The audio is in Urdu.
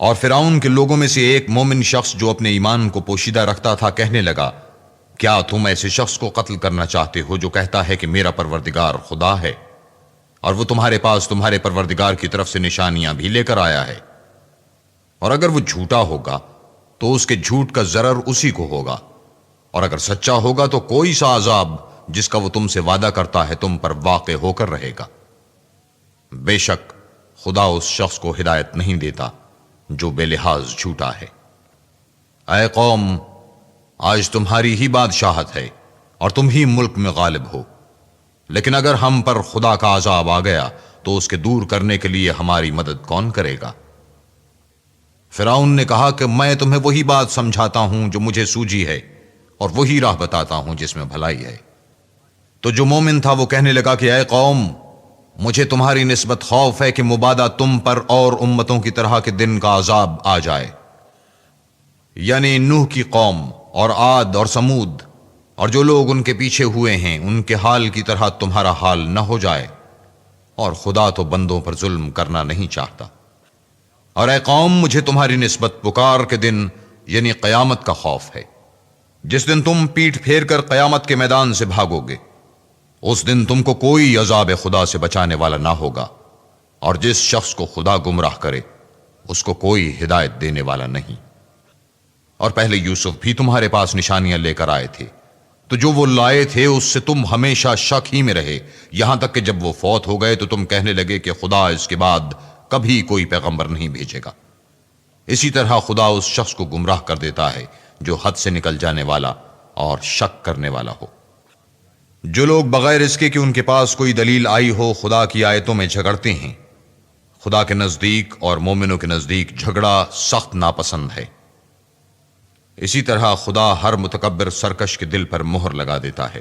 اور فرعون کے لوگوں میں سے ایک مومن شخص جو اپنے ایمان کو پوشیدہ رکھتا تھا کہنے لگا، کیا تم ایسے شخص کو قتل کرنا چاہتے ہو جو کہتا ہے کہ میرا پروردگار خدا ہے، اور وہ تمہارے پاس تمہارے پروردگار کی طرف سے نشانیاں بھی لے کر آیا ہے؟ اور اگر وہ جھوٹا ہوگا تو اس کے جھوٹ کا ضرر اسی کو ہوگا، اور اگر سچا ہوگا تو کوئی سا عذاب جس کا وہ تم سے وعدہ کرتا ہے تم پر واقع ہو کر رہے گا۔ بے شک خدا اس شخص کو ہدایت نہیں دیتا جو بے لحاظ جھوٹا ہے۔ اے قوم، آج تمہاری ہی بادشاہت ہے اور تم ہی ملک میں غالب ہو، لیکن اگر ہم پر خدا کا عذاب آ گیا تو اس کے دور کرنے کے لیے ہماری مدد کون کرے گا؟ فرعون نے کہا کہ میں تمہیں وہی بات سمجھاتا ہوں جو مجھے سوجی ہے، اور وہی راہ بتاتا ہوں جس میں بھلائی ہے۔ تو جو مومن تھا وہ کہنے لگا کہ اے قوم، مجھے تمہاری نسبت خوف ہے کہ مبادا تم پر اور امتوں کی طرح کے دن کا عذاب آ جائے، یعنی نوح کی قوم اور عاد اور سمود اور جو لوگ ان کے پیچھے ہوئے ہیں ان کے حال کی طرح تمہارا حال نہ ہو جائے، اور خدا تو بندوں پر ظلم کرنا نہیں چاہتا۔ اور اے قوم، مجھے تمہاری نسبت پکار کے دن یعنی قیامت کا خوف ہے، جس دن تم پیٹھ پھیر کر قیامت کے میدان سے بھاگو گے۔ اس دن تم کو کوئی عذاب خدا سے بچانے والا نہ ہوگا، اور جس شخص کو خدا گمراہ کرے اس کو کوئی ہدایت دینے والا نہیں۔ اور پہلے یوسف بھی تمہارے پاس نشانیاں لے کر آئے تھے، تو جو وہ لائے تھے اس سے تم ہمیشہ شک ہی میں رہے، یہاں تک کہ جب وہ فوت ہو گئے تو تم کہنے لگے کہ خدا اس کے بعد کبھی کوئی پیغمبر نہیں بھیجے گا۔ اسی طرح خدا اس شخص کو گمراہ کر دیتا ہے جو حد سے نکل جانے والا اور شک کرنے والا ہو۔ جو لوگ بغیر اس کے کہ ان کے پاس کوئی دلیل آئی ہو خدا کی آیتوں میں جھگڑتے ہیں، خدا کے نزدیک اور مومنوں کے نزدیک جھگڑا سخت ناپسند ہے۔ اسی طرح خدا ہر متکبر سرکش کے دل پر مہر لگا دیتا ہے۔